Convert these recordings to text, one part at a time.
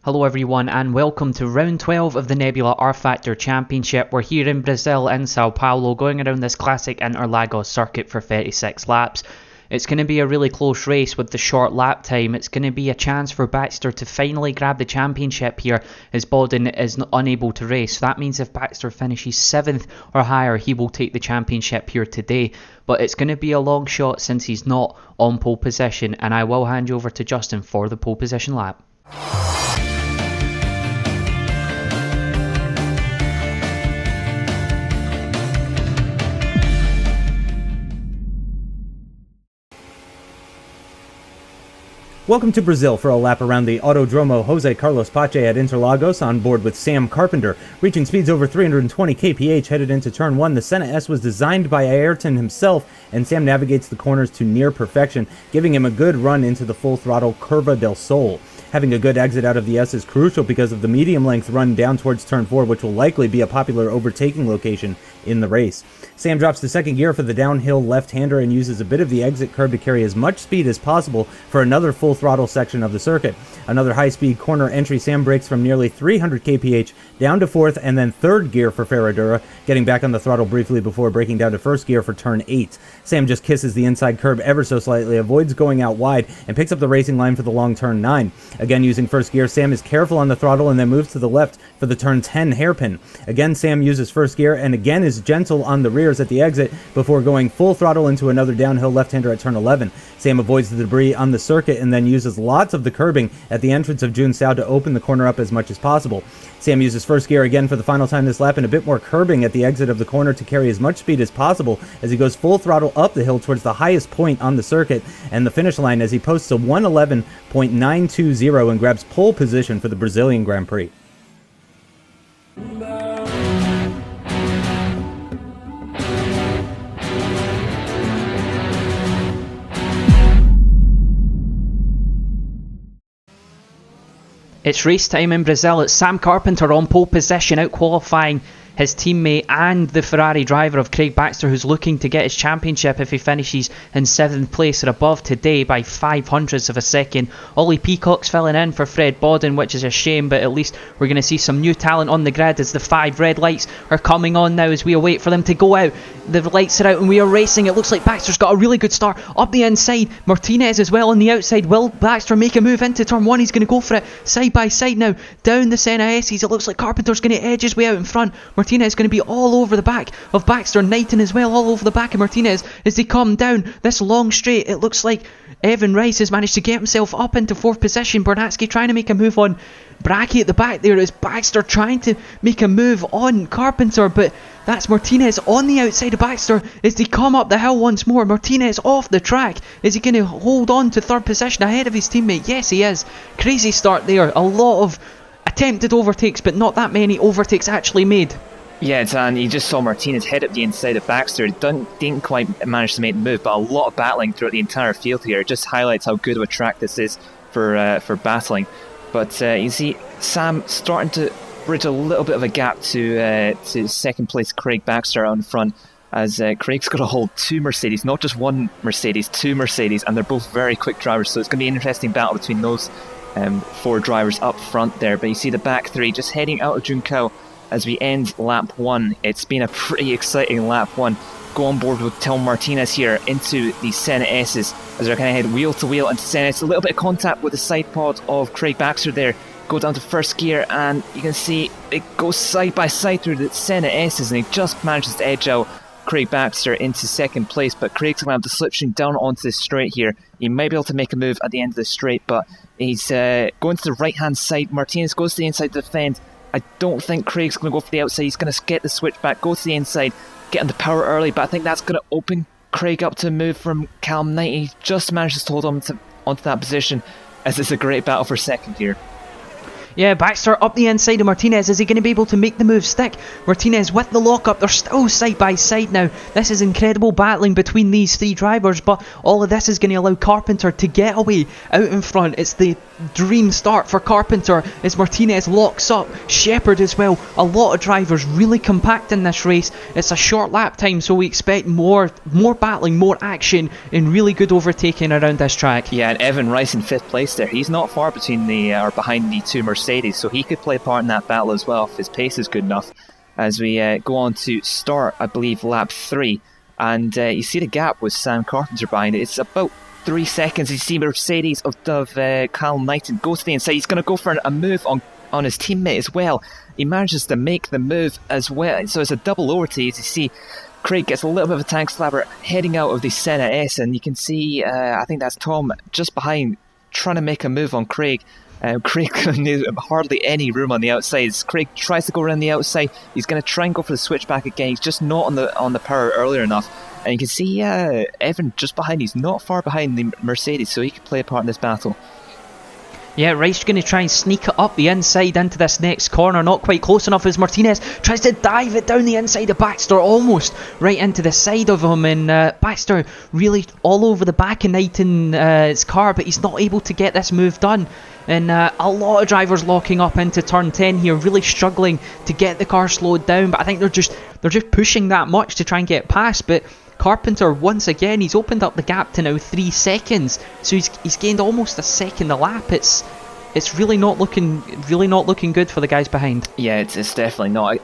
Hello everyone and welcome to round 12 of the Nebula rFactor Championship. We're here in Brazil in Sao Paulo going around this Classic Interlagos circuit for 36 laps. It's going to be a really close race with the short lap time. It's going to be a chance for Baxter to finally grab the championship here as Bodden is unable to race. So that means if Baxter finishes 7th or higher, he will take the championship here today. But it's going to be a long shot since he's not on pole position, and I will hand you over to Justin for the pole position lap. Welcome to Brazil for a lap around the Autodromo Jose Carlos Pache at Interlagos, on board with Sam Carpenter. Reaching speeds over 320 kph headed into turn 1, the Senna S was designed by Ayrton himself, and Sam navigates the corners to near perfection, giving him a good run into the full throttle Curva del Sol. Having a good exit out of the S is crucial because of the medium length run down towards turn 4, which will likely be a popular overtaking location in the race. Sam drops to second gear for the downhill left-hander and uses a bit of the exit curve to carry as much speed as possible for another full throttle section of the circuit. Another high-speed corner entry, Sam brakes from nearly 300 kph down to 4th and then 3rd gear for Ferradura, getting back on the throttle briefly before braking down to 1st gear for turn 8. Sam just kisses the inside curb ever so slightly, avoids going out wide, and picks up the racing line for the long turn 9. Again, using 1st gear, Sam is careful on the throttle and then moves to the left for the turn 10 hairpin. Again, Sam uses 1st gear and again is gentle on the rears at the exit before going full throttle into another downhill left-hander at turn 11. Sam avoids the debris on the circuit and then uses lots of the curbing at the entrance of Junção to open the corner up as much as possible. Sam uses 1st gear again for the final time this lap and a bit more curbing at the exit of the corner to carry as much speed as possible as he goes full throttle up the hill towards the highest point on the circuit and the finish line as he posts a 1:11.920 and grabs pole position for the Brazilian Grand Prix. It's race time in Brazil. It's Sam Carpenter on pole position, out qualifying his teammate and the Ferrari driver of Craig Baxter, who's looking to get his championship if he finishes in 7th place or above today by 0.05 of a second. Ollie Peacock's filling in for Fred Bodden, which is a shame, but at least we're going to see some new talent on the grid as the 5 red lights are coming on now as we await for them to go out. The lights are out and we are racing. It looks like Baxter's got a really good start up the inside. Martinez as well on the outside. Will Baxter make a move into turn 1? He's going to go for it side by side now down the Senna S's. It looks like Carpenter's going to edge his way out in front. Martinez is going to be all over the back of Baxter. Knighton as well, all over the back of Martinez as they come down this long straight. It looks like Evan Rice has managed to get himself up into 4th position. Bernatsky trying to make a move on Bracky at the back there as Baxter trying to make a move on Carpenter, but that's Martinez on the outside of Baxter as they come up the hill once more. Martinez off the track. Is he going to hold on to 3rd position ahead of his teammate? Yes, he is. Crazy start there. A lot of attempted overtakes, but not that many overtakes actually made. Yeah, and you just saw Martinez head up the inside of Baxter. Didn't quite manage to make the move, but a lot of battling throughout the entire field here. It just highlights how good of a track this is for battling. But you see Sam starting to bridge a little bit of a gap to 2nd place Craig Baxter out in front, as Craig's got to hold 2 Mercedes, not just 1 Mercedes, 2 Mercedes, and they're both very quick drivers, so it's going to be an interesting battle between those 4 drivers up front there. But you see the back 3 just heading out of Junção as we end lap 1. It's been a pretty exciting lap 1. Go on board with Tom Martinez here into the Senna S's as they're kind of head wheel to wheel into Senna. It's a little bit of contact with the side pod of Craig Baxter there. Go down to 1st gear and you can see it goes side by side through the Senna S's, and he just manages to edge out Craig Baxter into 2nd place, but Craig's going to have to slipstream down onto this straight here. He may be able to make a move at the end of the straight, but he's going to the right hand side. Martinez goes to the inside to defend. I don't think Craig's going to go for the outside. He's going to get the switch back, go to the inside, get into power early, but I think that's going to open Craig up to a move from Callum Knight. He just manages to hold on onto that position, as it's a great battle for 2nd here. Yeah, Baxter up the inside of Martinez. Is he going to be able to make the move stick? Martinez with the lockup. They're still side by side now. This is incredible battling between these 3 drivers, but all of this is going to allow Carpenter to get away out in front. It's the dream start for Carpenter as Martinez locks up. Shepherd as well. A lot of drivers really compact in this race. It's a short lap time, so we expect more battling, more action, and really good overtaking around this track. Yeah, and Evan Rice in 5th place there. He's not far behind the 2 Mercedes Mercedes, so he could play a part in that battle as well if his pace is good enough. As we go on to start, I believe, lap 3, and you see the gap with Sam Carpenter behind it. It's about 3 seconds. You see Mercedes of Callum Knighton go to the inside. He's going to go for a move on his teammate as well. He manages to make the move as well, so it's a double overtake. As you see, Craig gets a little bit of a tank slapper heading out of the Senna S, and you can see, I think that's Tom just behind, trying to make a move on Craig. Craig hardly any room on the outside. Craig tries to go around the outside. He's going to try and go for the switchback again. He's just not on the power earlier enough. And you can see Evan just behind. He's not far behind the Mercedes, so he could play a part in this battle. Yeah, Rice going to try and sneak it up the inside into this next corner. Not quite close enough as Martinez tries to dive it down the inside of Baxter, almost right into the side of him. And Baxter really all over the back of Knighton's car, but he's not able to get this move done. And a lot of drivers locking up into turn 10 here, really struggling to get the car slowed down. But I think they're just pushing that much to try and get past. But Carpenter, once again, he's opened up the gap to now 3 seconds, so he's gained almost a second a lap. It's really not looking good for the guys behind. Yeah, it's definitely not.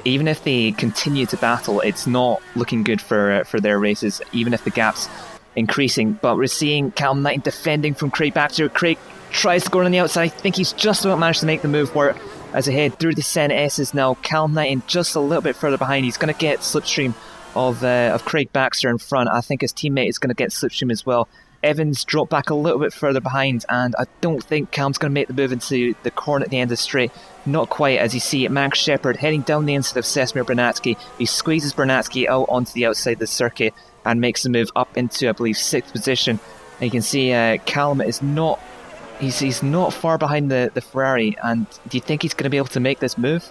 Even if they continue to battle, it's not looking good for their races, even if the gap's increasing. But we're seeing Callum Knighton defending from Craig Baxter. Craig tries to go on the outside. I think he's just about managed to make the move work as they head through the Senna S's now. Callum Knighton just a little bit further behind. He's going to get slipstream of Craig Baxter in front. I think his teammate is going to get slipstream as well. Evans dropped back a little bit further behind, and I don't think Callum's going to make the move into the corner at the end of the straight. Not quite, as you see Max Shepard heading down the inside of Sesemir Bernatsky. He squeezes Bernatsky out onto the outside of the circuit and makes the move up into, I believe, 6th position. And you can see Callum is not he's not far behind the Ferrari. And do you think he's going to be able to make this move?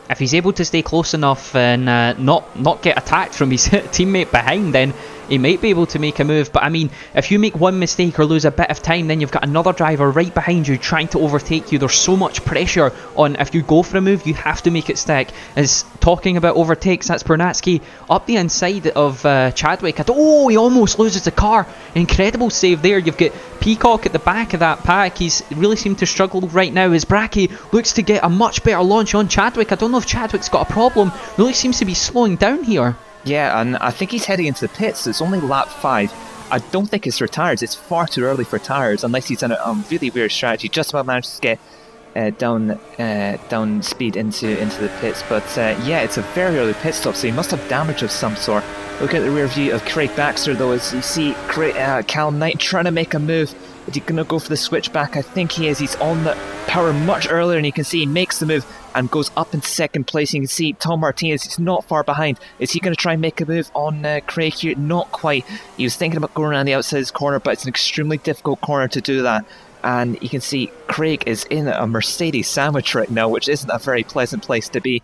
If he's able to stay close enough and not get attacked from his teammate behind, then he might be able to make a move. But I mean, if you make one mistake or lose a bit of time, then you've got another driver right behind you trying to overtake you. There's so much pressure on, if you go for a move, you have to make it stick. As talking about overtakes, that's Bernatsky up the inside of Chadwick. He almost loses the car. Incredible save there. You've got Peacock at the back of that pack. He's really seemed to struggle right now as Bracky looks to get a much better launch on Chadwick. I don't know if Chadwick's got a problem. Really seems to be slowing down here. Yeah, and I think he's heading into the pits. It's only lap 5. I don't think it's for tyres. It's far too early for tyres, unless he's done a really weird strategy. Just about managed to get down speed into the pits. But yeah, it's a very early pit stop, so he must have damage of some sort. Look at the rear view of Craig Baxter, though, as you see Callum Knight trying to make a move. Is he going to go for the switchback? I think he is. He's on the power much earlier, and you can see he makes the move and goes up in 2nd place. You can see Tom Martinez, he's not far behind. Is he going to try and make a move on Craig here? Not quite. He was thinking about going around the outside of his corner, but it's an extremely difficult corner to do that. And you can see Craig is in a Mercedes sandwich right now, which isn't a very pleasant place to be.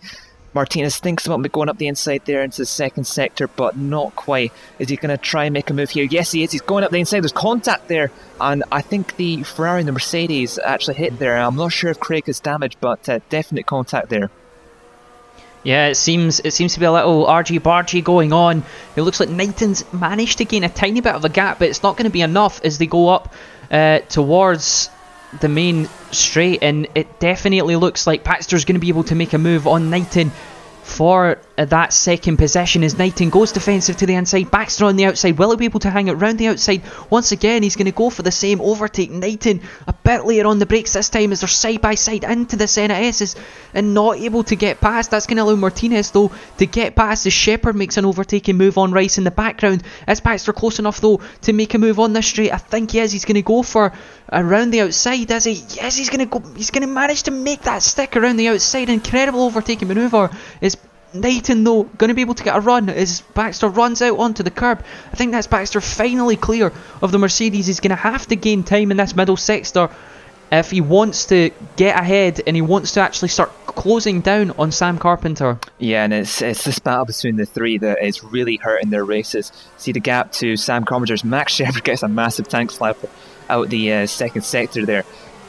Martinez thinks about going up the inside there into the 2nd sector, but not quite. Is he going to try and make a move here? Yes, he is. He's going up the inside. There's contact there, and I think the Ferrari and the Mercedes actually hit there. I'm not sure if Craig is damaged, but definite contact there. Yeah, it seems to be a little argy-bargy going on. It looks like Knighton's managed to gain a tiny bit of a gap, but it's not going to be enough as they go up towards the main straight, and it definitely looks like Baxter's going to be able to make a move on Knighton for that 2nd position as Knighton goes defensive to the inside. Baxter on the outside. Will he be able to hang it round the outside? Once again, he's going to go for the same overtake. Knighton a bit later on the brakes this time as they're side by side into the Senna S's and not able to get past. That's going to allow Martinez, though, to get past as Shepard makes an overtaking move on Rice in the background. Is Baxter close enough, though, to make a move on this straight? I think he is. He's going to go for around the outside, is he? Yes, he's going to go. He's going to manage to make that stick around the outside. Incredible overtaking manoeuvre. Is Knighton, though, going to be able to get a run as Baxter runs out onto the curb? I think that's Baxter finally clear of the Mercedes. He's going to have to gain time in this middle sector if he wants to get ahead and he wants to actually start closing down on Sam Carpenter. Yeah, and it's this battle between the three that is really hurting their races. See the gap to Sam Carpenter's Max Shepard gets a massive tank slapper out the 2nd sector there.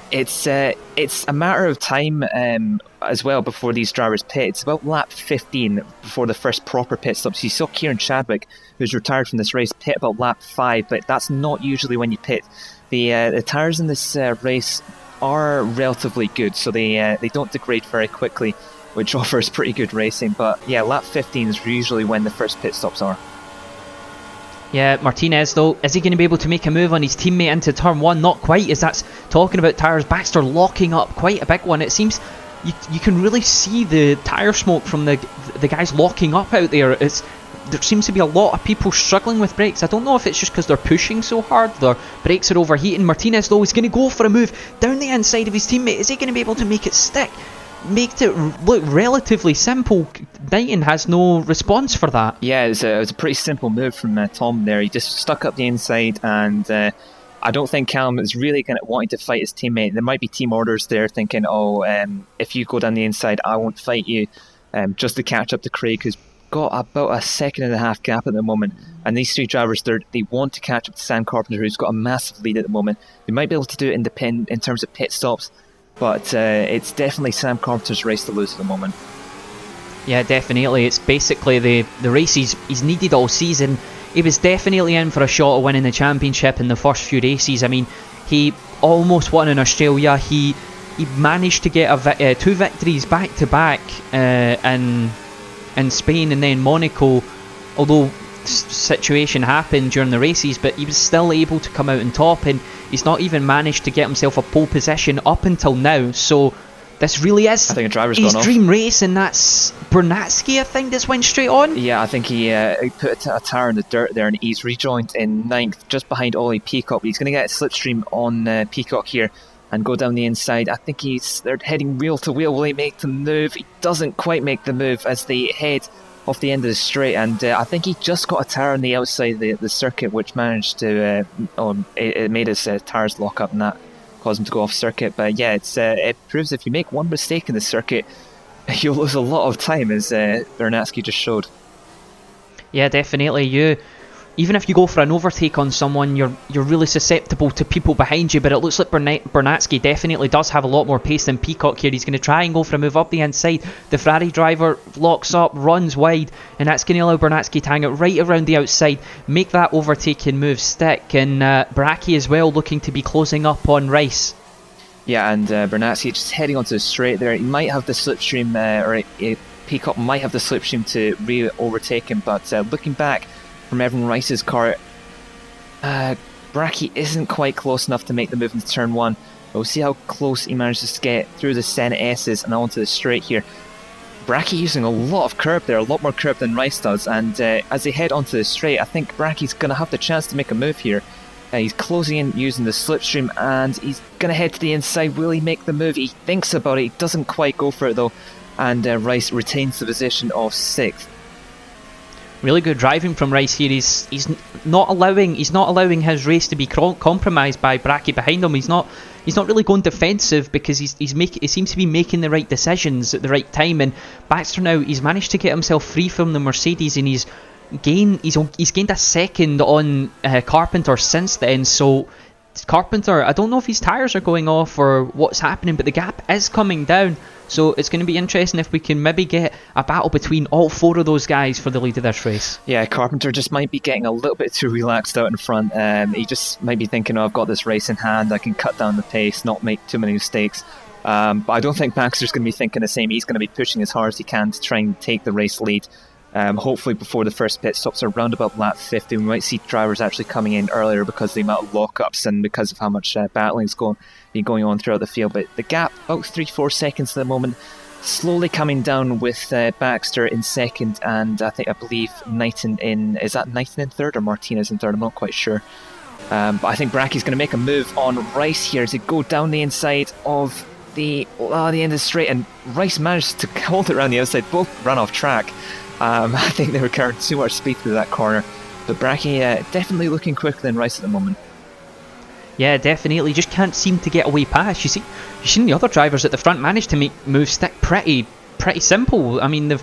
It's a matter of time as well before these drivers pit. It's about lap 15 before the first proper pit stop. So you saw Kieran Chadwick, who's retired from this race, pit about lap 5, but that's not usually when you pit. The tyres in this race are relatively good, so they don't degrade very quickly, which offers pretty good racing. But yeah, lap 15 is usually when the first pit stops are. Yeah, Martinez though, is he going to be able to make a move on his teammate into turn 1? Not quite, as that's talking about tyres. Baxter locking up quite a big one. It seems you can really see the tyre smoke from the guys locking up out there. There seems to be a lot of people struggling with brakes. I don't know if it's just because they're pushing so hard, their brakes are overheating. Martinez though is going to go for a move down the inside of his teammate. Is he going to be able to make it stick? Makes it look relatively simple. Knighton has no response for that. Yeah, it was a pretty simple move from Tom there. He just stuck up the inside, and I don't think Callum is really wanting to fight his teammate. There might be team orders there thinking, if you go down the inside, I won't fight you, just to catch up to Craig, who's got about a 1.5 gap at the moment. And these three drivers, they want to catch up to Sam Carpenter, who's got a massive lead at the moment. They might be able to do it in terms of pit stops, but it's definitely Sam Carpenter's race to lose at the moment. Yeah, definitely. It's basically the race he's needed all season. He was definitely in for a shot of winning the championship in the first few races. I mean, he almost won in Australia. He managed to get 2 victories back to back in Spain and then Monaco, although situation happened during the races, but he was still able to come out on top, and he's not even managed to get himself a pole position up until now. So this really is, I think a driver's his gone dream off. Race, and that's Bernatsky, I think, that's went straight on. Yeah, I think he put a tyre in the dirt there, and he's rejoined in 9th, just behind Ollie Peacock. He's going to get a slipstream on Peacock here and go down the inside. I think they're heading wheel to wheel. Will he make the move? He doesn't quite make the move as they head off the end of the straight, and I think he just got a tyre on the outside of the circuit, which managed to it made his tyres lock up, and that caused him to go off circuit. But yeah, it proves if you make one mistake in the circuit, you'll lose a lot of time, as Bernatsky just showed. Yeah, definitely. Even if you go for an overtake on someone, you're really susceptible to people behind you, but it looks like Bernatsky definitely does have a lot more pace than Peacock here. He's going to try and go for a move up the inside. The Ferrari driver locks up, runs wide, and that's going to allow Bernatsky to hang it right around the outside, make that overtaking move stick, and Bracchi as well looking to be closing up on Rice. Yeah, and Bernatsky just heading onto the straight there. He might have the slipstream, Peacock might have the slipstream to re-overtake him, but looking back from Evan Rice's car, Bracchi isn't quite close enough to make the move into turn 1. We'll see how close he manages to get through the Senna S's and onto the straight here. Bracchi using a lot of curb there, a lot more curb than Rice does, and as they head onto the straight, I think Bracchi's going to have the chance to make a move here. He's closing in using the slipstream, and he's going to head to the inside. Will he make the move? He thinks about it, he doesn't quite go for it though, and Rice retains the position of 6th. Really good driving from Rice here. He's not allowing his race to be compromised by Bracchi behind him. He's not really going defensive, because he seems to be making the right decisions at the right time. And Baxter now, he's managed to get himself free from the Mercedes, and he's gained a second on Carpenter since then. So Carpenter, I don't know if his tyres are going off or what's happening, but the gap is coming down. So it's going to be interesting if we can maybe get a battle between all 4 of those guys for the lead of this race. Yeah, Carpenter just might be getting a little bit too relaxed out in front. He just might be thinking, I've got this race in hand, I can cut down the pace, not make too many mistakes. But I don't think Baxter's going to be thinking the same. He's going to be pushing as hard as he can to try and take the race lead. Hopefully before the first pit stops around about lap 50, we might see drivers actually coming in earlier because of the amount of lockups and because of how much battling is going on throughout the field. But the gap, about 3-4 seconds at the moment, slowly coming down with Baxter in 2nd, and I believe Knighton is that Knighton in 3rd or Martinez in 3rd? I'm not quite sure. But I think Bracchi's going to make a move on Rice here to go down the inside of the end of the straight, and Rice managed to hold it around the outside. Both ran off track. I think they were carrying too much speed through that corner, but Bracchi definitely looking quicker than Rice at the moment. Yeah, definitely. Just can't seem to get away past. You've seen the other drivers at the front manage to make moves stick pretty simple. I mean,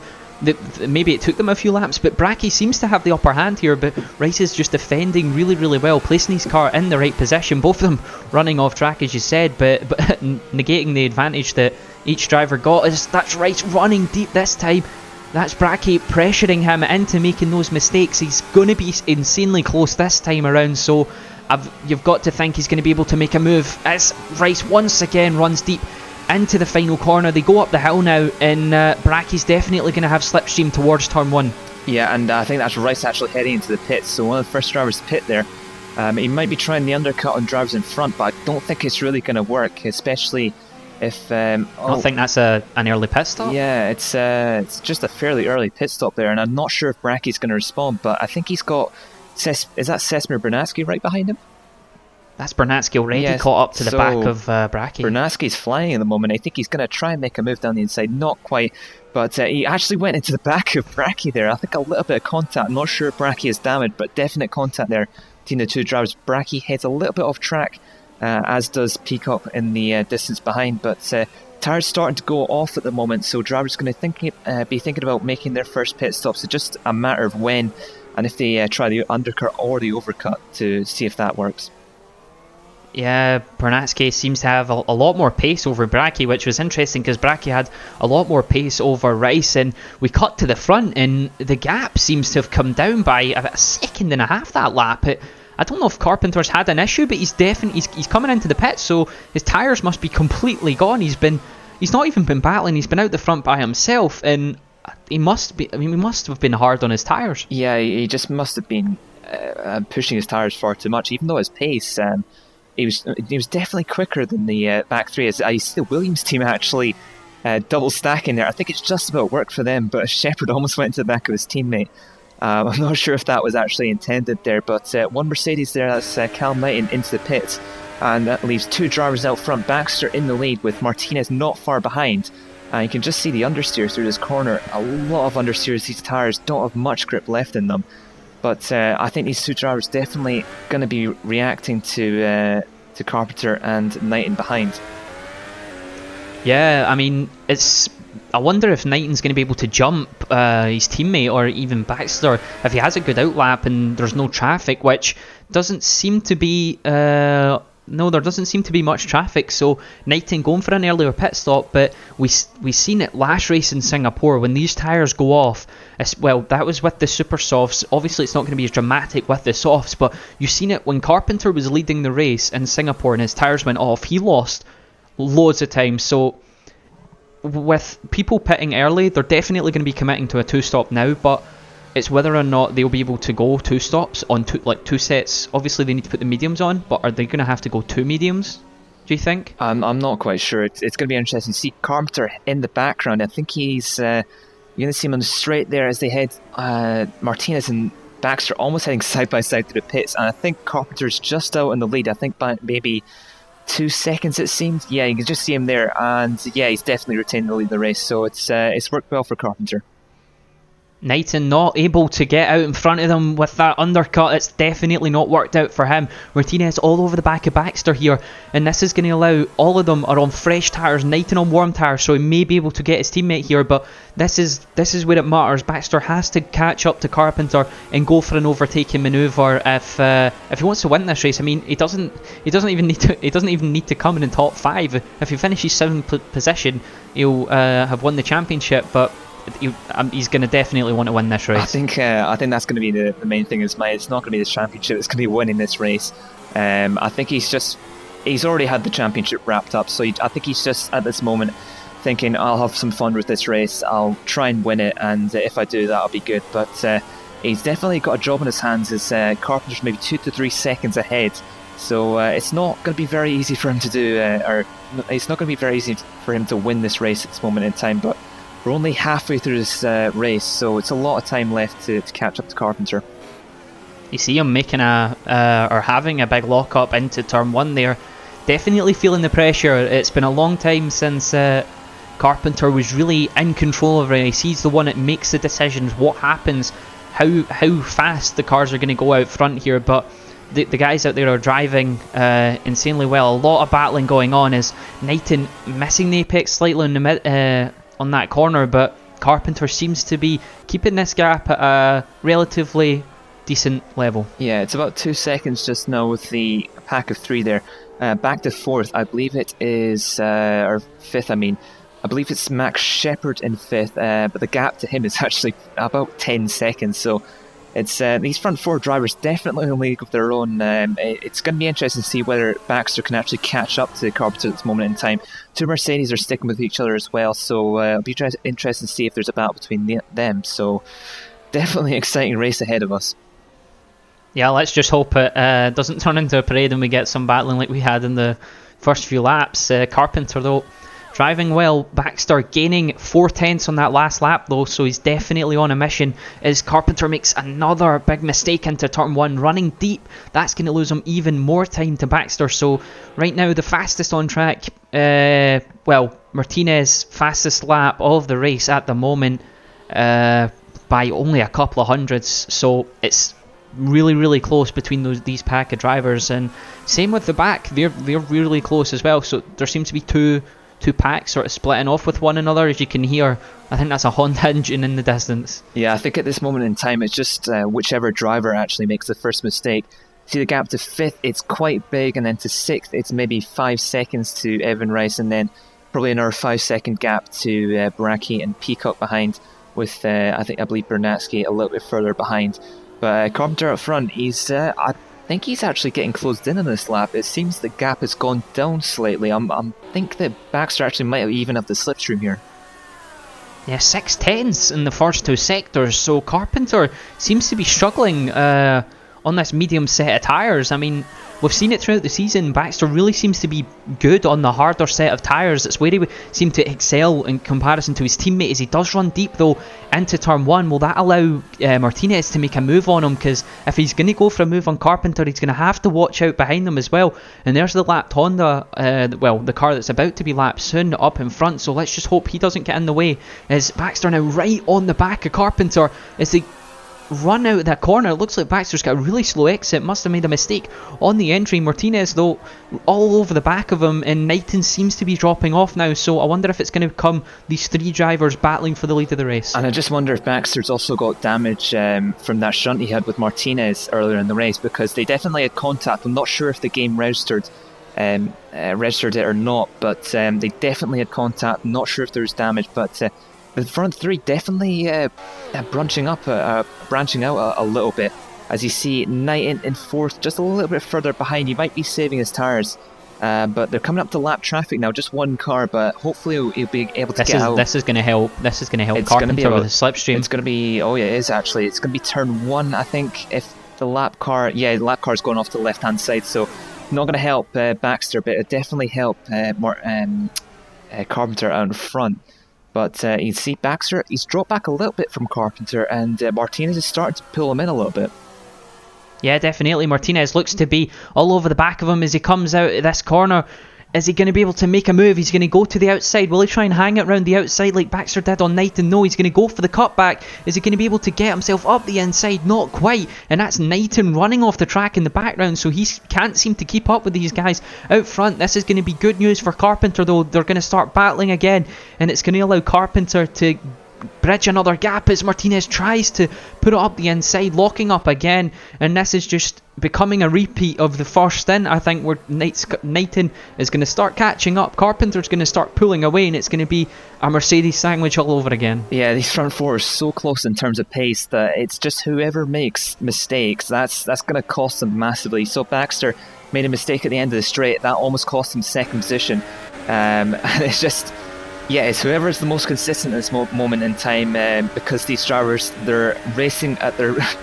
maybe it took them a few laps, but Bracchi seems to have the upper hand here. But Rice is just defending really, really well, placing his car in the right position. Both of them running off track, as you said, but negating the advantage that each driver got. That's Rice running deep this time. That's Bracchi pressuring him into making those mistakes. He's going to be insanely close this time around, so you've got to think he's going to be able to make a move as Rice once again runs deep into the final corner. They go up the hill now, and Bracky's definitely going to have slipstream towards turn 1. Yeah, and I think that's Rice actually heading into the pits, so one of the first drivers to pit there. He might be trying the undercut on drivers in front, but I don't think it's really going to work, especially if... I don't think that's an early pit stop. Yeah, it's just a fairly early pit stop there, and I'm not sure if Bracky's going to respond, but I think he's got... is that Sesmer Bernatsky right behind him? That's Bernatsky already caught up to the back of Bracky. Bernatsky's flying at the moment. I think he's going to try and make a move down the inside. Not quite, but he actually went into the back of Bracky there. I think a little bit of contact. I'm not sure if Bracky is damaged, but definite contact there between the two drivers. Bracky heads a little bit off track, as does Peacock in the distance behind, but tyres starting to go off at the moment, so drivers are going to be thinking about making their first pit stop. So just a matter of when, and if they try the undercut or the overcut to see if that works. Yeah, Bernatsky seems to have a lot more pace over Bracky, which was interesting because Bracky had a lot more pace over Rice, and we cut to the front and the gap seems to have come down by about a second and a half that lap. I don't know if Carpenter's had an issue, but he's coming into the pit, so his tyres must be completely gone. He's not even been battling, he's been out the front by himself, and he must have been hard on his tyres. Yeah, he just must have been pushing his tyres far too much, even though his pace... He was definitely quicker than the back three. I see the Williams team actually double stacking there. I think it's just about worked for them, but Shepard almost went to the back of his teammate. I'm not sure if that was actually intended there, but one Mercedes there, that's Cal Knighton into the pits, and that leaves two drivers out front. Baxter in the lead with Martinez not far behind. You can just see the understeers through this corner. A lot of understeers. These tyres don't have much grip left in them. But I think these two drivers definitely going to be reacting to Carpenter and Knighton behind. Yeah, I mean, I wonder if Knighton's going to be able to jump his teammate or even Baxter if he has a good outlap and there's no traffic, which doesn't seem to be... No, there doesn't seem to be much traffic, so Knighton going for an earlier pit stop, but we seen it last race in Singapore when these tyres go off. Well, that was with the super softs. Obviously, it's not going to be as dramatic with the softs, but you've seen it when Carpenter was leading the race in Singapore and his tyres went off. He lost loads of time, so with people pitting early, they're definitely going to be committing to a two-stop now, but it's whether or not they'll be able to go two stops on two sets. Obviously, they need to put the mediums on, but are they going to have to go two mediums, do you think? I'm not quite sure. It's going to be interesting to see Carpenter in the background. I think he's... you're going to see him on the straight there as they head... Martinez and Baxter almost heading side by side to the pits, and I think Carpenter's just out in the lead. I think by maybe 2 seconds it seemed. Yeah, you can just see him there, and yeah, he's definitely retained the lead of the race, so it's worked well for Carpenter. Knighton not able to get out in front of them with that undercut. It's definitely not worked out for him. Martinez all over the back of Baxter here, and this is going to allow all of them are on fresh tyres, Knighton on warm tyres, so he may be able to get his teammate here, but this is where it matters. Baxter has to catch up to Carpenter and go for an overtaking manoeuvre if he wants to win this race. I mean, he doesn't even need to come in the top 5. If he finishes 7th position, he'll have won the championship, but he's going to definitely want to win this race. I think that's going to be the main thing. It's not going to be the championship. It's going to be winning this race. I think he's already had the championship wrapped up. So I think he's just at this moment thinking, I'll have some fun with this race. I'll try and win it, and if I do that, I'll be good. But he's definitely got a job in his hands. As Carpenter's maybe 2 to 3 seconds ahead. So it's not going to be very easy for him to do, or it's not going to be very easy for him to win this race at this moment in time. But we're only halfway through this race, so it's a lot of time left to catch up to Carpenter. You see him making or having a big lock up into turn 1 there. Definitely feeling the pressure. It's been a long time since Carpenter was really in control of a race. He's the one that makes the decisions, what happens, how fast the cars are going to go out front here, but the guys out there are driving insanely well. A lot of battling going on as Knighton missing the apex slightly on that corner, but Carpenter seems to be keeping this gap at a relatively decent level. Yeah, it's about 2 seconds just now with the pack of 3 there. Back to 4th, I believe it is, or 5th, I believe it's Max Shepard in 5th, but the gap to him is actually about 10 seconds, so It's these front four drivers definitely in a league of their own. It's going to be interesting to see whether Baxter can actually catch up to Carpenter at this moment in time. Two Mercedes are sticking with each other as well, so it'll be interesting to see if there's a battle between them. So definitely an exciting race ahead of us. Yeah, let's just hope it doesn't turn into a parade and we get some battling like we had in the first few laps. Carpenter, though, driving well. Baxter gaining 4/10 on that last lap, though, so he's definitely on a mission. As Carpenter makes another big mistake into turn 1, running deep, that's going to lose him even more time to Baxter. So right now, the fastest on track, Martinez, fastest lap of the race at the moment by only a couple of hundredths. So it's really, really close between these pack of drivers, and same with the back. They're really close as well. So there seems to be two packs sort of splitting off with one another. As you can hear, I think that's a Honda engine in the distance. Yeah, I think at this moment in time, it's just whichever driver actually makes the first mistake. See the gap to 5th, it's quite big, and then to 6th, it's maybe 5 seconds to Evan Rice, and then probably another 5-second gap to Baraki and Peacock behind, with I believe Bernatsky a little bit further behind. But Carpenter up front, I think he's actually getting closed in on this lap. It seems the gap has gone down slightly. I think that Baxter actually might even have the slipstream here. Yeah, 6/10 in the first two sectors, so Carpenter seems to be struggling on this medium set of tyres. I mean, we've seen it throughout the season. Baxter really seems to be good on the harder set of tyres. It's where he seemed to excel in comparison to his teammate. As he does run deep, though, into turn 1. Will that allow Martinez to make a move on him? Because if he's going to go for a move on Carpenter, he's going to have to watch out behind him as well. And there's the lapped Honda, the car that's about to be lapped soon, up in front. So let's just hope he doesn't get in the way. As Baxter now right on the back of Carpenter as they run out of that corner. It looks like Baxter's got a really slow exit. Must have made a mistake on the entry. Martinez, though, all over the back of him, and Knighton seems to be dropping off now. So I wonder if it's going to become these three drivers battling for the lead of the race. And I just wonder if Baxter's also got damage from that shunt he had with Martinez earlier in the race, because they definitely had contact. I'm not sure if the game registered it or not, but they definitely had contact. I'm not sure if there was damage, but the front three definitely branching out a little bit. As you see, Knight in 4th, just a little bit further behind. He might be saving his tyres, but they're coming up to lap traffic now. Just one car, but hopefully he'll be able to get out. This is going to help. This is going to help Carpenter with the slipstream. It's going to be. Oh yeah, it is actually. It's going to be turn 1, I think. If the lap car, the lap car's going off to the left-hand side, so not going to help Baxter, but it definitely help Carpenter out in front. But you see Baxter, he's dropped back a little bit from Carpenter, and Martinez is starting to pull him in a little bit. Yeah, definitely. Martinez looks to be all over the back of him as he comes out of this corner. Is he going to be able to make a move? He's going to go to the outside. Will he try and hang it around the outside like Baxter did on Knighton? No, he's going to go for the cutback. Is he going to be able to get himself up the inside? Not quite. And that's Knighton running off the track in the background, so he can't seem to keep up with these guys out front. This is going to be good news for Carpenter, though. They're going to start battling again, and it's going to allow Carpenter to bridge another gap as Martinez tries to put it up the inside, locking up again. And this is just becoming a repeat of the first stint, I think, where Knighton is going to start catching up. Carpenter's going to start pulling away, and it's going to be a Mercedes sandwich all over again. Yeah, these front four are so close in terms of pace that it's just whoever makes mistakes, that's going to cost them massively. So Baxter made a mistake at the end of the straight. That almost cost him second position. And it's just... yeah, it's whoever is the most consistent at this moment in time, because these drivers, they're racing at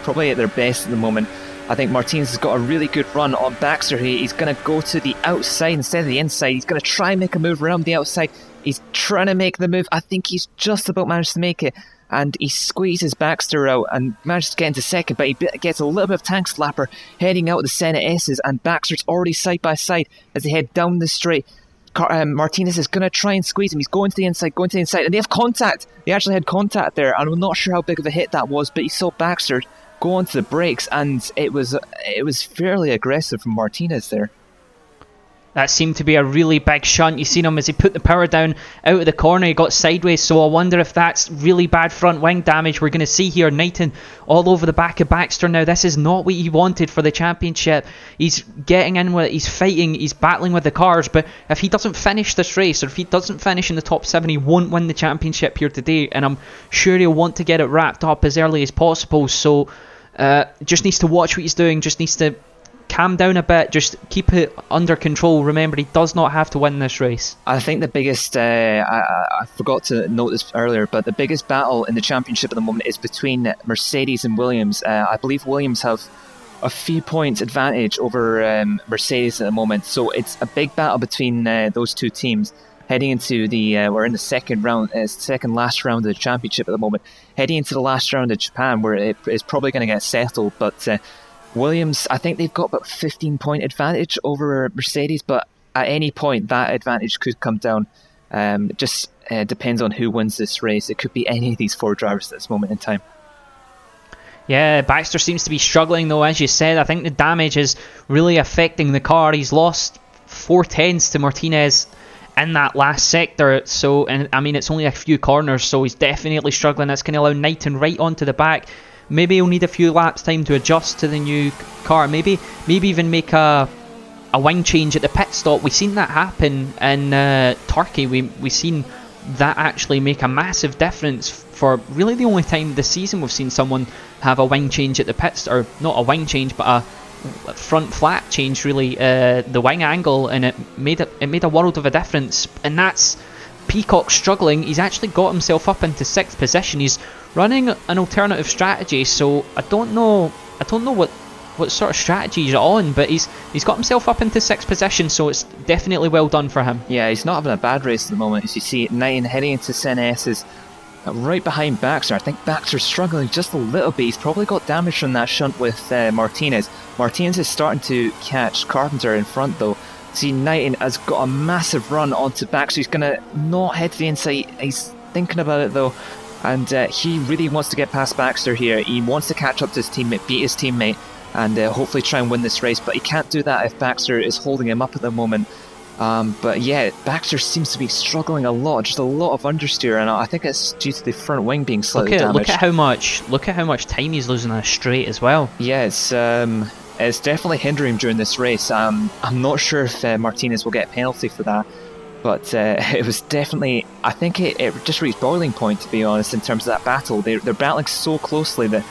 probably at their best at the moment. I think Martinez has got a really good run on Baxter here. He's going to go to the outside instead of the inside. He's going to try and make a move around the outside. He's trying to make the move. I think he's just about managed to make it. And he squeezes Baxter out and manages to get into second, but he gets a little bit of tank slapper heading out of the Senna S's, and Baxter's already side by side as they head down the straight. Martinez is going to try and squeeze him. He's going to the inside, and they have contact. They actually had contact there, and I'm not sure how big of a hit that was, but he saw Baxter go onto the brakes, and it was fairly aggressive from Martinez there. That seemed to be a really big shunt. You seen him as he put the power down out of the corner. He got sideways, so I wonder if that's really bad front wing damage we're going to see here. Knighton all over the back of Baxter now. This is not what he wanted for the championship. He's getting in with it, he's fighting, he's battling with the cars, but if he doesn't finish this race, or if he doesn't finish in the top 7, he won't win the championship here today, and I'm sure he'll want to get it wrapped up as early as possible. So just needs to watch what he's doing, just needs to calm down a bit, just keep it under control. Remember, he does not have to win this race. I think the biggest, I forgot to note this earlier, but the biggest battle in the championship at the moment is between Mercedes and Williams. I believe Williams have a few points advantage over Mercedes at the moment, so it's a big battle between those two teams. Heading into we're in the second last round of the championship at the moment. Heading into the last round of Japan, where it is probably going to get settled, but Williams, I think they've got about 15-point advantage over Mercedes, but at any point that advantage could come down. Just depends on who wins this race. It could be any of these four drivers at this moment in time. Yeah, Baxter seems to be struggling though, as you said. I think the damage is really affecting the car. He's lost 4/10 to Martinez in that last sector, so, and I mean, it's only a few corners, so he's definitely struggling. That's going to allow Knighton right onto the back. Maybe he'll need a few laps time to adjust to the new car. Maybe even make a wing change at the pit stop. We've seen that happen in Turkey. We've seen that actually make a massive difference. For really the only time this season we've seen someone have a wing change at the pits, or not a wing change, but a front flat change, really, the wing angle, and it made a world of a difference. And that's Peacock struggling. He's actually got himself up into 6th position. He's running an alternative strategy, so I don't know what sort of strategy he's on, but he's got himself up into 6th position, so it's definitely well done for him. Yeah, he's not having a bad race at the moment. As you see, Knighton heading into Senna S's right behind Baxter. I think Baxter's struggling just a little bit. He's probably got damage from that shunt with Martinez. Martinez is starting to catch Carpenter in front though. See, Knighton has got a massive run onto Baxter. He's going to not head to the inside. He's thinking about it though, and he really wants to get past Baxter here. He wants to catch up to his teammate, beat his teammate, and hopefully try and win this race, but he can't do that if Baxter is holding him up at the moment. But yeah, Baxter seems to be struggling a lot, just a lot of understeer, and I think it's due to the front wing being slightly damaged. Look at how much time he's losing on a straight as well. Yeah, it's definitely hindering him during this race. I'm not sure if Martinez will get a penalty for that, but it was definitely, I think it just reached boiling point, to be honest, in terms of that battle. They're battling so closely that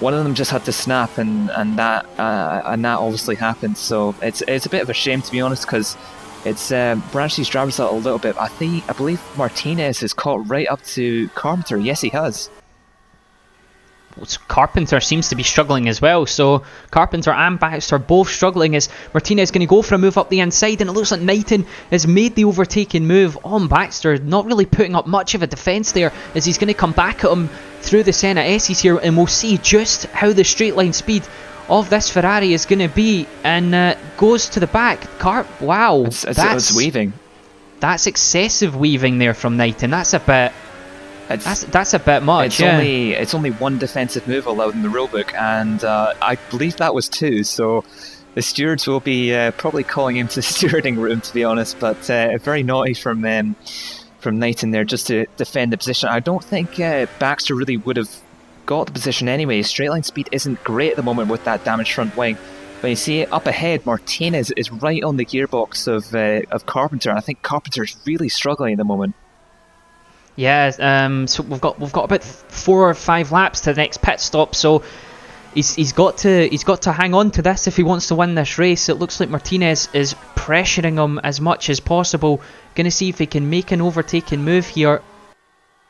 one of them just had to snap, and that obviously happened. So it's a bit of a shame, to be honest, because it's branched these drivers out a little bit. I believe Martinez has caught right up to Carpenter. Yes, he has. Carpenter seems to be struggling as well, so Carpenter and Baxter both struggling. As Martinez going to go for a move up the inside, and it looks like Knighton has made the overtaking move on Baxter, not really putting up much of a defence there, as he's going to come back at him through the Senna S's here, and we'll see just how the straight line speed of this Ferrari is going to be, and goes to the back. Wow, it's weaving. That's excessive weaving there from Knighton. That's a bit much. It's only one defensive move allowed in the rulebook, and I believe that was 2. So the stewards will be probably calling him to the stewarding room, to be honest. But very naughty from Knighton there, just to defend the position. I don't think Baxter really would have got the position anyway. Straight line speed isn't great at the moment with that damaged front wing. But you see up ahead, Martinez is right on the gearbox of Carpenter. I think Carpenter's really struggling at the moment. Yeah, so we've got about 4 or 5 laps to the next pit stop, so he's got to hang on to this if he wants to win this race. It looks like Martinez is pressuring him as much as possible. Going to see if he can make an overtaking move here.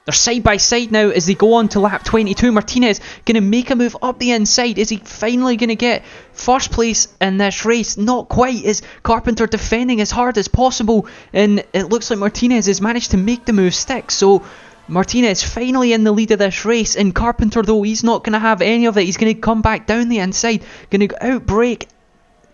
They're side by side now as they go on to lap 22. Martinez going to make a move up the inside. Is he finally going to get first place in this race? Not quite, as Carpenter defending as hard as possible, and it looks like Martinez has managed to make the move stick. So Martinez finally in the lead of this race, and Carpenter, though, he's not going to have any of it. He's going to come back down the inside, going to outbrake.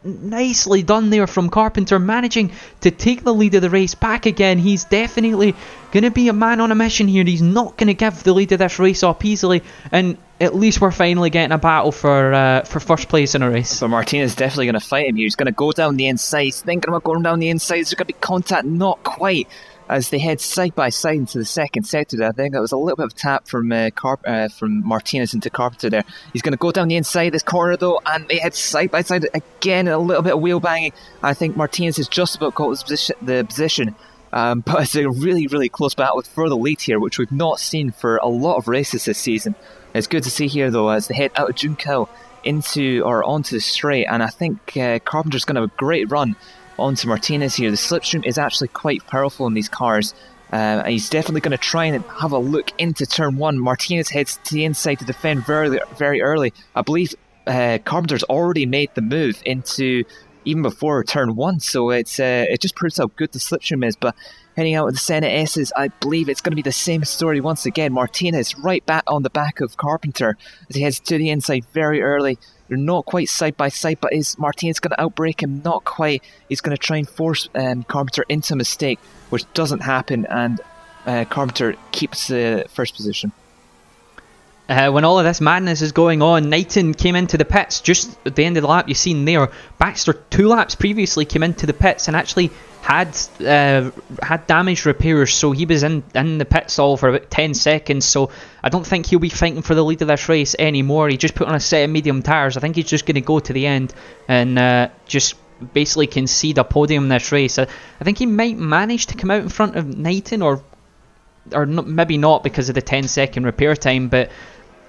Nicely done there from Carpenter, managing to take the lead of the race back again. He's definitely going to be a man on a mission here. He's not going to give the lead of this race up easily, and at least we're finally getting a battle for first place in a race. So Martinez is definitely going to fight him here. He's going to go down the inside. He's thinking about going down the inside. There's going to be contact, not quite, as they head side by side into the second sector there. I think that was a little bit of a tap from Martinez into Carpenter there. He's going to go down the inside this corner though, and they head side by side again, a little bit of wheel banging. I think Martinez has just about got the position, but it's a really, really close battle for the lead here, which we've not seen for a lot of races this season. It's good to see here, though, as they head out of Junkou onto the straight, and I think Carpenter's going to have a great run onto Martinez here. The slipstream is actually quite powerful in these cars. He's definitely going to try and have a look into turn 1. Martinez heads to the inside to defend very, very early. I believe Carpenter's already made the move into even before turn 1, so it just proves how good the slipstream is. But heading out of the Senna S's, I believe it's going to be the same story once again. Martinez right back on the back of Carpenter as he heads to the inside very early. They're not quite side by side, but is Martinez going to outbrake him? Not quite. He's going to try and force Carpenter into a mistake, which doesn't happen, and Carpenter keeps the first position. When all of this madness is going on, Knighton came into the pits just at the end of the lap. You've seen there, Baxter 2 laps previously came into the pits and actually had damage repairs, so he was in the pit stall for about 10 seconds, so I don't think he'll be fighting for the lead of this race anymore. He just put on a set of medium tyres. I think he's just going to go to the end and just basically concede a podium in this race. I think he might manage to come out in front of Knighton, or maybe not because of the 10-second repair time, but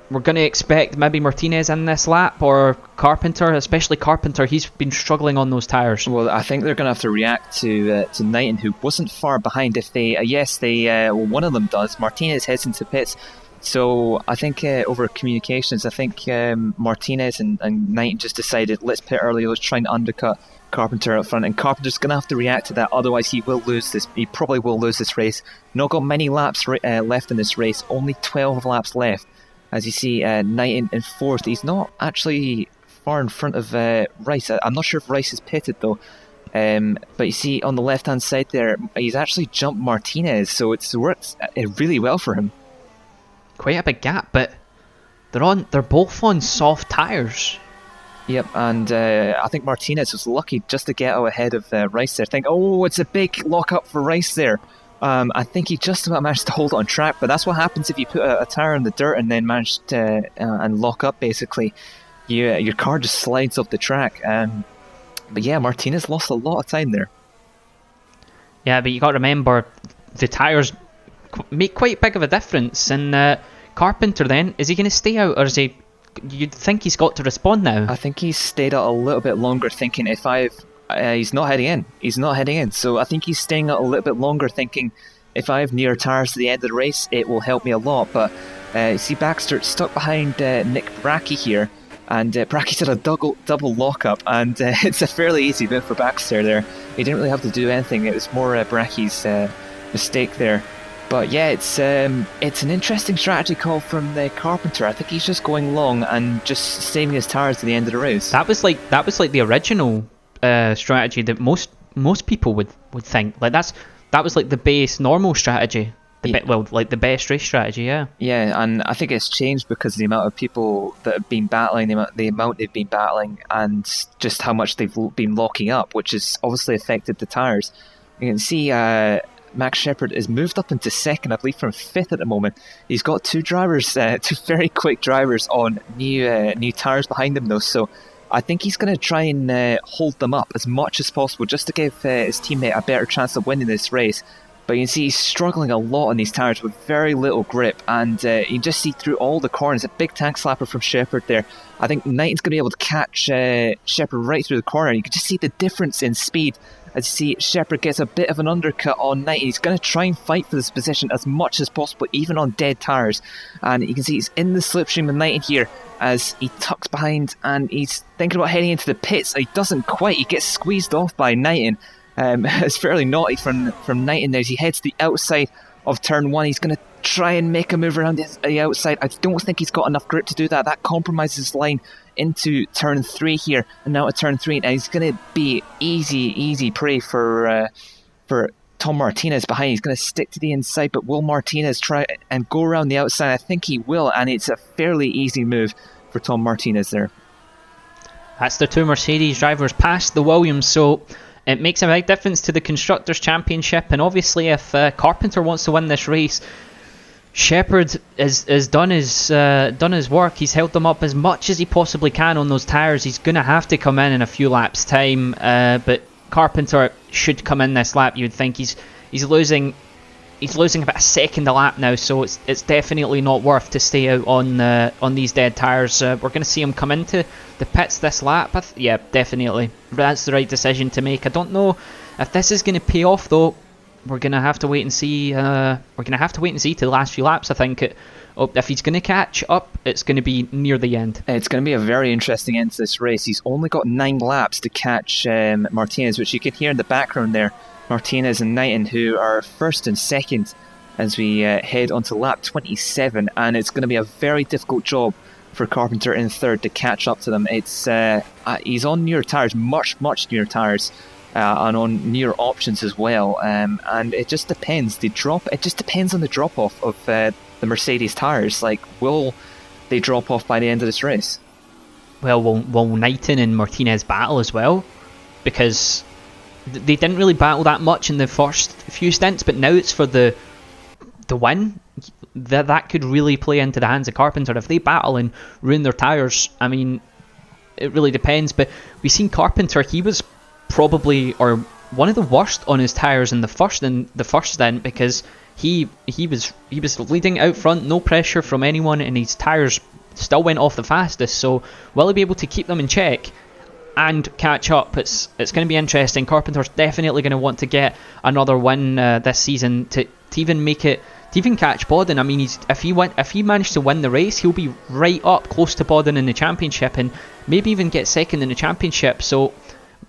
we're going to expect maybe Martinez in this lap, or Carpenter, especially Carpenter. He's been struggling on those tyres. Well, I think they're going to have to react to Knighton, who wasn't far behind. If they, one of them does. Martinez heads into pits. So I think over communications, I think Martinez and Knighton just decided, let's pit early, let's try and undercut Carpenter up front, and Carpenter's going to have to react to that, otherwise he will lose this. He probably will lose this race. Not got many laps left in this race, only 12 laps left. As you see, Knighton in 4th. He's not actually far in front of Rice. I'm not sure if Rice is pitted though. But you see on the left-hand side there, he's actually jumped Martinez, so it's worked really well for him. Quite a big gap, but they're both on soft tyres. Yep, and I think Martinez was lucky just to get out ahead of Rice there. It's a big lock-up for Rice there. I think he just about managed to hold it on track, but that's what happens if you put a tyre in the dirt and then manage to and lock up, basically. Your car just slides off the track. But yeah, Martinez lost a lot of time there. Yeah, but you got to remember, the tyres make quite big of a difference. And Carpenter then, is he going to stay out, or is he... You'd think he's got to respond now. I think he's stayed out a little bit longer, thinking he's not heading in. He's not heading in. So I think he's staying out a little bit longer, thinking if I have near tyres to the end of the race, it will help me a lot. But you see Baxter stuck behind Nick Bracke here, and Bracke's had a double lockup, and it's a fairly easy bit for Baxter there. He didn't really have to do anything. It was more Bracke's mistake there. But yeah, it's an interesting strategy call from the Carpenter. I think he's just going long and just saving his tyres to the end of the race. That was like the original strategy that most people would think. Like that was like the base normal strategy. The best race strategy, yeah. Yeah, and I think it's changed because of the amount of people that have been battling, the amount they've been battling, and just how much they've been locking up, which has obviously affected the tyres. You can see Max Shepard is moved up into 2nd, I believe, from 5th at the moment. He's got two very quick drivers on new tyres behind him, though, so I think he's going to try and hold them up as much as possible just to give his teammate a better chance of winning this race. But you can see he's struggling a lot on these tyres with very little grip, and you can just see through all the corners. A big tank slapper from Shepard there. I think Knighton's going to be able to catch Shepard right through the corner. You can just see the difference in speed. As you see, Shepard gets a bit of an undercut on Knighton. He's going to try and fight for this position as much as possible, even on dead tyres. And you can see he's in the slipstream with Knighton here as he tucks behind, and he's thinking about heading into the pits. He doesn't quite. He gets squeezed off by Knighton. It's fairly naughty from Knighton there as he heads to the outside of turn 1. He's going to try and make a move around the outside. I don't think he's got enough grip to do that. That compromises his line into turn 3 here, and now at turn 3, and he's going to be easy prey for Tom Martinez behind. He's going to stick to the inside, but will Martinez try and go around the outside? I think he will, and it's a fairly easy move for Tom Martinez there. That's the two Mercedes drivers past the Williams, so it makes a big difference to the Constructors' Championship. And obviously if Carpenter wants to win this race, Shepard has done his work. He's held them up as much as he possibly can on those tyres. He's going to have to come in a few laps' time, but Carpenter should come in this lap. You would think he's losing he's losing about a second a lap now, so it's definitely not worth to stay out on these dead tyres. We're going to see him come into the pits this lap. Yeah, definitely. That's the right decision to make. I don't know if this is going to pay off, though. We're going to have to wait and see. We're going to have to wait and see to the last few laps, I think. If he's going to catch up, it's going to be near the end. It's going to be a very interesting end to this race. He's only got 9 laps to catch Martinez, which you can hear in the background there. Martinez and Knighton, who are first and second as we head onto lap 27, and it's going to be a very difficult job for Carpenter in third to catch up to them. It's he's on newer tyres, much newer tyres, and on newer options as well. And it just depends. It just depends on the drop off of the Mercedes tyres. Like, will they drop off by the end of this race? Well, will Knighton and Martinez battle as well? Because they didn't really battle that much in the first few stints, but now it's for the win. That could really play into the hands of Carpenter. If they battle and ruin their tyres, I mean, it really depends. But we've seen Carpenter, he was probably one of the worst on his tyres in the first stint, because he was leading out front, no pressure from anyone, and his tyres still went off the fastest. So will he be able to keep them in check and catch up? It's going to be interesting. Carpenter's definitely going to want to get another win this season to even make it, to even catch Bodden. I mean, if he managed to win the race, he'll be right up close to Bodden in the championship, and maybe even get second in the championship. So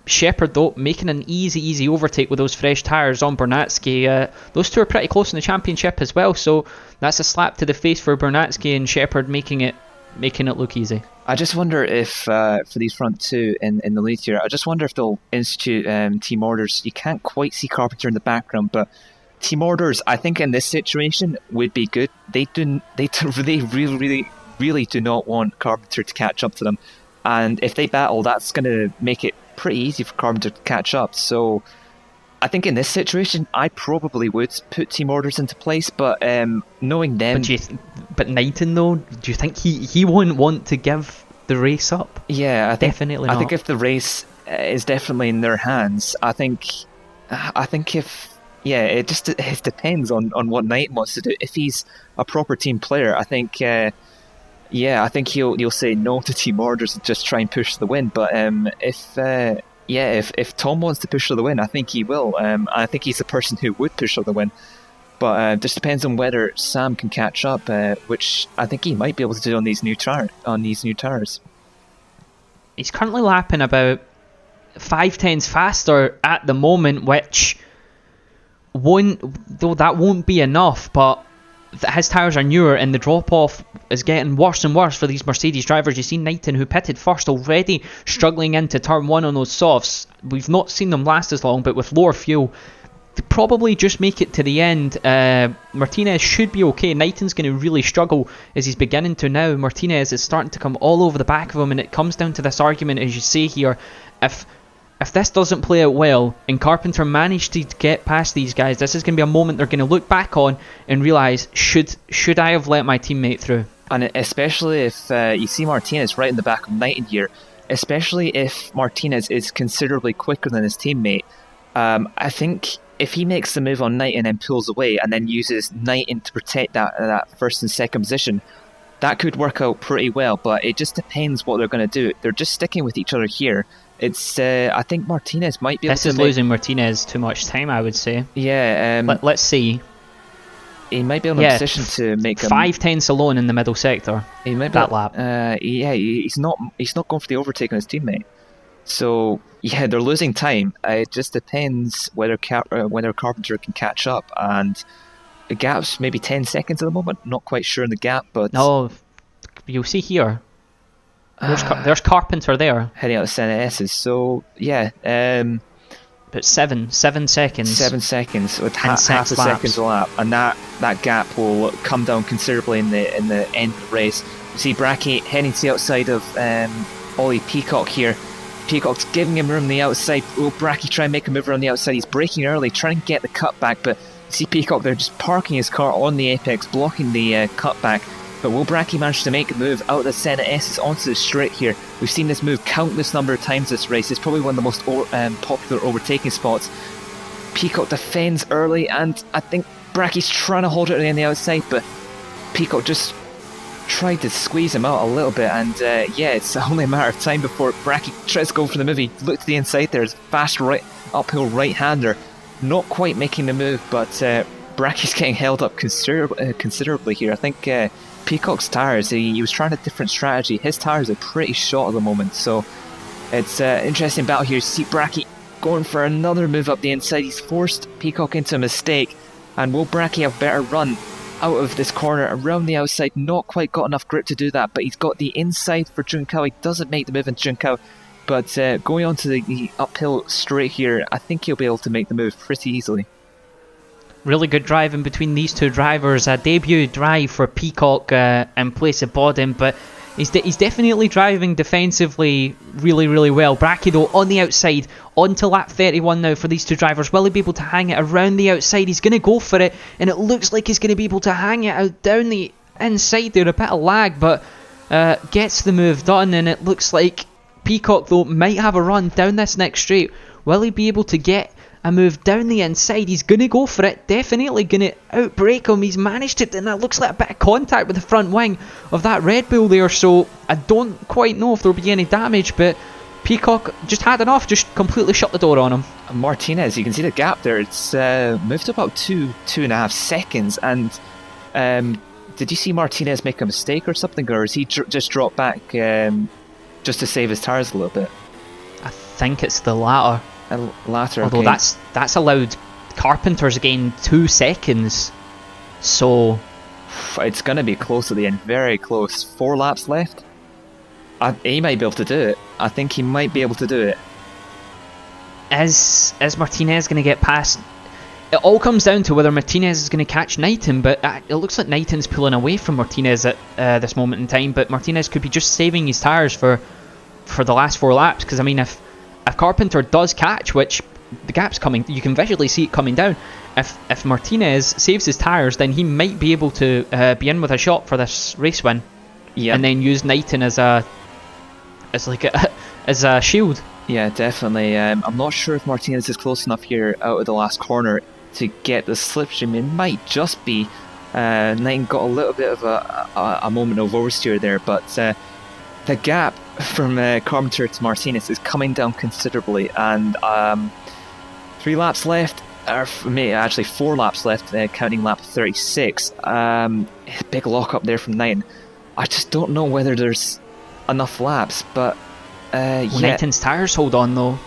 Shepherd, though, making an easy overtake with those fresh tyres on Bernatsky. Those two are pretty close in the championship as well, so that's a slap to the face for Bernatsky, and Shepherd making it look easy. I just wonder if, for these front two in the lead here, I just wonder if they'll institute team orders. You can't quite see Carpenter in the background, but team orders, I think in this situation, would be good. They really do not want Carpenter to catch up to them. And if they battle, that's going to make it pretty easy for Carpenter to catch up. So I think in this situation, I probably would put team orders into place, but knowing them... But Knighton, though, do you think he wouldn't want to give the race up? Yeah, definitely not. I think if the race is definitely in their hands, I think if... Yeah, it depends on what Knighton wants to do. If he's a proper team player, I think... I think he'll say no to team orders and just try and push the win. But if Tom wants to push for the win, I think he will. I think he's the person who would push for the win. But it just depends on whether Sam can catch up, which I think he might be able to do on these new tyres. He's currently lapping about 5/10 faster at the moment, which won't be enough. But his tyres are newer, and the drop off is getting worse and worse for these Mercedes drivers. You see Knighton, who pitted first, already struggling into turn 1 on those softs. We've not seen them last as long, but with lower fuel, they probably just make it to the end. Martinez should be okay. Knighton's going to really struggle, as he's beginning to now. Martinez is starting to come all over the back of him, and it comes down to this argument, as you say here. If this doesn't play out well, and Carpenter managed to get past these guys, this is going to be a moment they're going to look back on and realise, should I have let my teammate through? And especially if you see Martinez right in the back of Knighton here, especially if Martinez is considerably quicker than his teammate, I think if he makes the move on Knighton and pulls away and then uses Knighton to protect that first and second position, that could work out pretty well, but it just depends what they're going to do. They're just sticking with each other here. It's I think Martinez might be able to... This is losing Martinez too much time, I would say. Yeah. Let's see. He might be in a position to make 5/10 alone in the middle sector. He might be that lap. He's not going for the overtake on his teammate. So yeah, they're losing time. It just depends whether Carpenter can catch up, and the gap's maybe 10 seconds at the moment. Not quite sure in the gap, but no, you'll see here. There's Carpenter there heading out of Senna S's. So yeah, but 7 seconds. 7 seconds with half a second a lap, and that gap will come down considerably in the end of the race. You see Bracky heading to the outside of Ollie Peacock here. Peacock's giving him room on the outside. Will Bracky try and make a move around the outside? He's braking early, trying to get the cutback, but you see Peacock there just parking his car on the apex, blocking the cutback. But will Bracky manage to make a move out of the Senna S's onto the straight here? We've seen this move countless number of times this race. It's probably one of the most popular overtaking spots. Peacock defends early, and I think Bracky's trying to hold it on the outside, but Peacock just tried to squeeze him out a little bit, and yeah, it's only a matter of time before Bracky tries to go for the move. He looked to the inside there, fast uphill right-hander, not quite making the move, but Bracky's getting held up considerably here. I think Peacock's tyres, he was trying a different strategy. His tyres are pretty short at the moment, so it's an interesting battle here. You see Bracky going for another move up the inside. He's forced Peacock into a mistake, and will Bracky have better run out of this corner around the outside? Not quite got enough grip to do that, but he's got the inside for Junkao. He doesn't make the move into Junkao, but going on to the uphill straight here, I think he'll be able to make the move pretty easily. Really good driving between these two drivers. A debut drive for Peacock in place of Bodden, but he's definitely driving defensively really, really well. Bracky, though, on the outside, on to lap 31 now for these two drivers. Will he be able to hang it around the outside? He's going to go for it, and it looks like he's going to be able to hang it out down the inside there. A bit of lag, but gets the move done, and it looks like Peacock, though, might have a run down this next straight. Will he be able to get a move down the inside? He's going to go for it, definitely going to outbrake him. He's managed it, and that looks like a bit of contact with the front wing of that Red Bull there, so I don't quite know if there'll be any damage, but Peacock just had enough, just completely shut the door on him. Martinez, you can see the gap there, it's moved to about 2.5 seconds, and did you see Martinez make a mistake or something, or has he just dropped back just to save his tyres a little bit? I think it's the latter. Latter, although okay. that's allowed Carpenter's gain 2 seconds, so it's going to be close at the end, very close. 4 laps left. He might be able to do it. I think he might be able to do it. Is Martinez going to get past? It all comes down to whether Martinez is going to catch Knighton, but it looks like Knighton's pulling away from Martinez at this moment in time, but Martinez could be just saving his tyres for the last 4 laps, because I mean, if Carpenter does catch, which the gap's coming, you can visually see it coming down, if Martinez saves his tyres, then he might be able to be in with a shot for this race win. Yeah. And then use Knighton as a shield. Yeah, definitely. I'm not sure if Martinez is close enough here out of the last corner to get the slipstream. It might just be. Knighton got a little bit of a moment of oversteer there, but the gap from Carpenter to Martinez is coming down considerably, and 3 laps left, or actually 4 laps left, counting lap 36. Big lock up there from Knighton. I just don't know whether there's enough laps, but Knighton's tyres hold on though.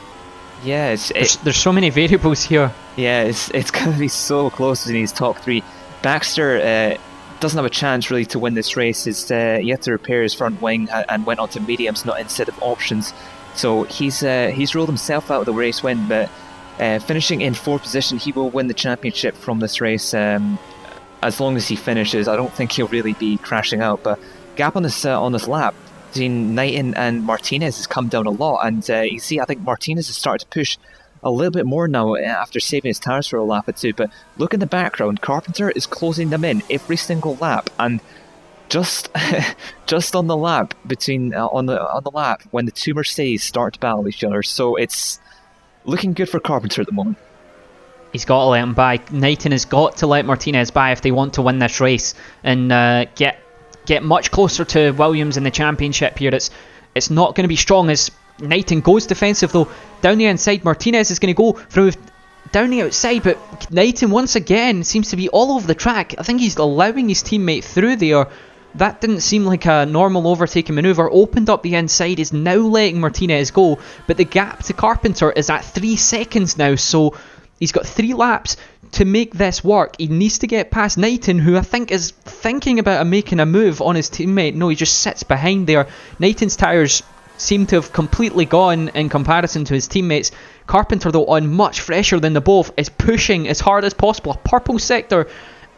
Yeah, there's so many variables here. Yeah, it's going to be so close in his top 3. Baxter doesn't have a chance really to win this race. He had to repair his front wing and went on to mediums, not instead of options. So he's ruled himself out of the race win, but finishing in 4th position, he will win the championship from this race. As long as he finishes, I don't think he'll really be crashing out. But gap on this lap between Knighton and Martinez has come down a lot, and you see, I think Martinez has started to push a little bit more now after saving his tyres for a lap or 2, but look in the background, Carpenter is closing them in every single lap, and just on the lap between on the lap when the 2 Mercedes start to battle each other, so it's looking good for Carpenter at the moment. He's got to let him by. Knighton has got to let Martinez by if they want to win this race and get much closer to Williams in the championship here. It's not going to be strong as Knighton goes defensive though. Down the inside, Martinez is going to go from down the outside, but Knighton once again seems to be all over the track. I think he's allowing his teammate through there. That didn't seem like a normal overtaking manoeuvre. Opened up the inside, is now letting Martinez go, but the gap to Carpenter is at 3 seconds now, so he's got 3 laps to make this work. He needs to get past Knighton, who I think is thinking about making a move on his teammate. No, he just sits behind there. Knighton's tyres seem to have completely gone in comparison to his teammates. Carpenter, though, on much fresher than the both, is pushing as hard as possible. A purple sector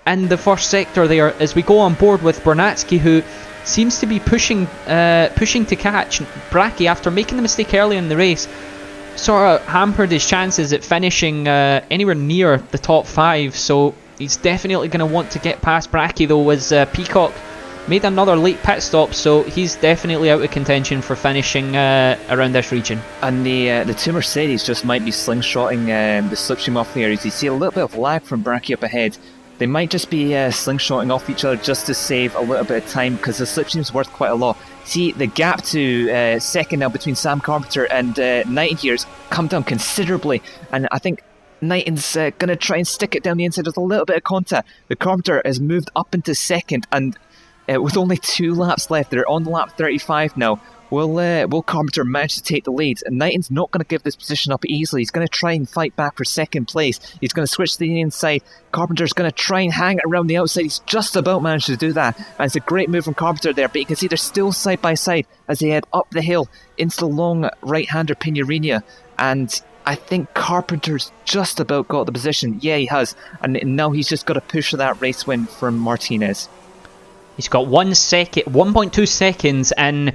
in the first sector there as we go on board with Bernatsky, who seems to be pushing to catch Bracky after making the mistake early in the race. Sort of hampered his chances at finishing anywhere near the top 5, so he's definitely going to want to get past Bracky though, as Peacock made another late pit stop, so he's definitely out of contention for finishing around this region. And the two Mercedes just might be slingshotting the slipstream off the areas. You see a little bit of lag from Bracky up ahead. They might just be slingshotting off each other just to save a little bit of time, because the slipstream's worth quite a lot. See, the gap to second now between Sam Carpenter and Knighton here has come down considerably, and I think Knighton's going to try and stick it down the inside with a little bit of contact. The Carpenter has moved up into second, and with only 2 laps left, they're on lap 35 now. Will Carpenter manage to take the lead? And Knighton's not going to give this position up easily. He's going to try and fight back for second place. He's going to switch to the inside. Carpenter's going to try and hang it around the outside. He's just about managed to do that. And it's a great move from Carpenter there. But you can see they're still side by side as they head up the hill into the long right-hander Pinarina. And I think Carpenter's just about got the position. Yeah, he has. And now he's just got to push for that race win from Martinez. He's got 1.2 seconds in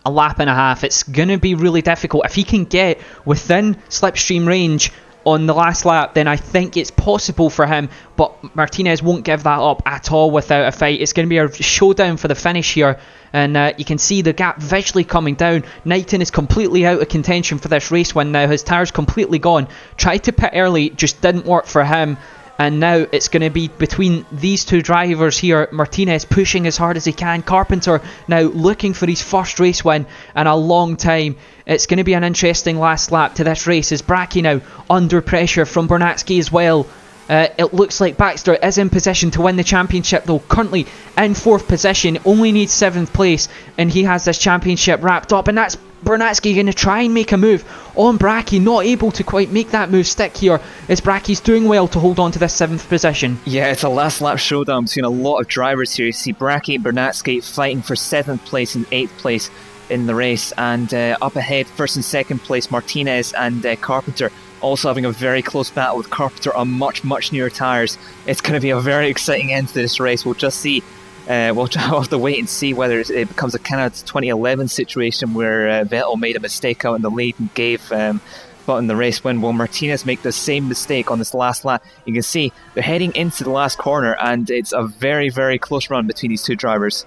a lap and a half. It's going to be really difficult. If he can get within slipstream range on the last lap, then I think it's possible for him, but Martinez won't give that up at all without a fight. It's going to be a showdown for the finish here, and you can see the gap visually coming down. Knighton is completely out of contention for this race win now. His tyre's completely gone. Tried to pit early, just didn't work for him. And now it's going to be between these two drivers here. Martinez pushing as hard as he can. Carpenter now looking for his first race win in a long time. It's going to be an interesting last lap to this race as Bracky now under pressure from Bernatsky as well. It looks like Baxter is in position to win the championship, though currently in 4th position, only needs 7th place, and he has this championship wrapped up. And that's Bernatsky going to try and make a move on Bracky, not able to quite make that move stick here, as Bracky's doing well to hold on to this 7th position. Yeah, it's a last lap showdown between a lot of drivers here. You see Bracky and Bernatsky fighting for 7th place and 8th place in the race, and up ahead, 1st and 2nd place, Martinez and Carpenter also having a very close battle, with Carpenter on much newer tyres. It's going to be a very exciting end to this race. We'll just see. We'll have to wait and see whether it becomes a kind of 2011 situation where Vettel made a mistake out in the lead and gave Button the race win. Will Martinez make the same mistake on this last lap? You can see they're heading into the last corner, and it's a very close run between these two drivers.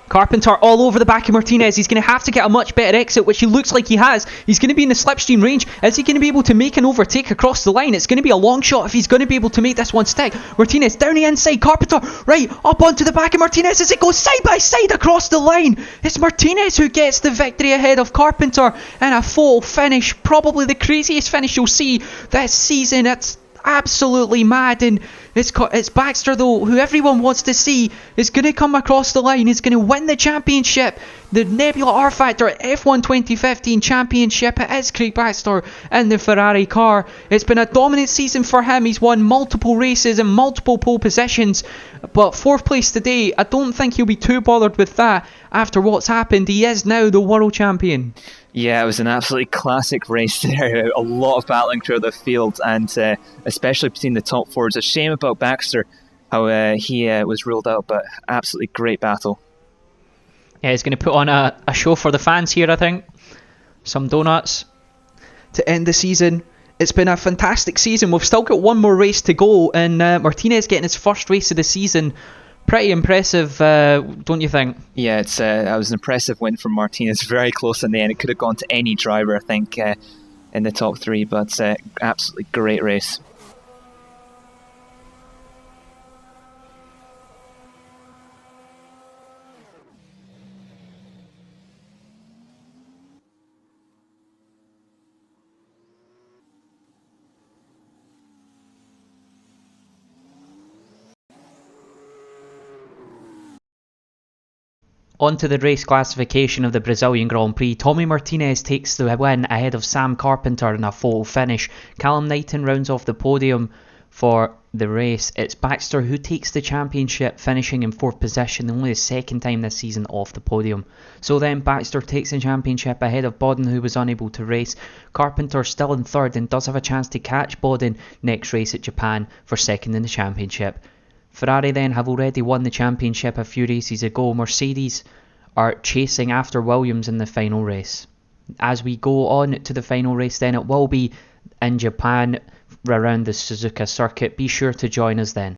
Carpenter all over the back of Martinez. He's going to have to get a much better exit, which he looks like he has. He's going to be in the slipstream range. Is he going to be able to make an overtake across the line? It's going to be a long shot if he's going to be able to make this one stick. Martinez down the inside. Carpenter right up onto the back of Martinez as it goes side by side across the line. It's Martinez who gets the victory ahead of Carpenter in a full finish. Probably the craziest finish you'll see this season. It's absolutely mad, and it's Baxter though, who everyone wants to see, is going to come across the line. He's going to win the championship, the Nebula rFactor F1 2015 championship. It is Craig Baxter in the Ferrari car. It's been a dominant season for him. He's won multiple races and multiple pole positions, but 4th place today, I don't think he'll be too bothered with that after what's happened. He is now the world champion. Yeah, it was an absolutely classic race there. A lot of battling through the field, and especially between the top 4. It's a shame about Baxter, how he was ruled out, but absolutely great battle. Yeah, he's going to put on a show for the fans here, I think. Some donuts to end the season. It's been a fantastic season. We've still got one more race to go, and Martinez getting his first race of the season. Pretty impressive, don't you think? Yeah, it was an impressive win from Martinez. Very close in the end. It could have gone to any driver, I think, in the top 3, but absolutely great race. On to the race classification of the Brazilian Grand Prix. Tommy Martinez takes the win ahead of Sam Carpenter in a full finish. Callum Knighton rounds off the podium for the race. It's Baxter who takes the championship, finishing in 4th position, only the 2nd time this season off the podium. So then Baxter takes the championship ahead of Bodden, who was unable to race. Carpenter still in 3rd and does have a chance to catch Bodden next race at Japan for 2nd in the championship. Ferrari then have already won the championship a few races ago. Mercedes are chasing after Williams in the final race. As we go on to the final race then, it will be in Japan around the Suzuka circuit. Be sure to join us then.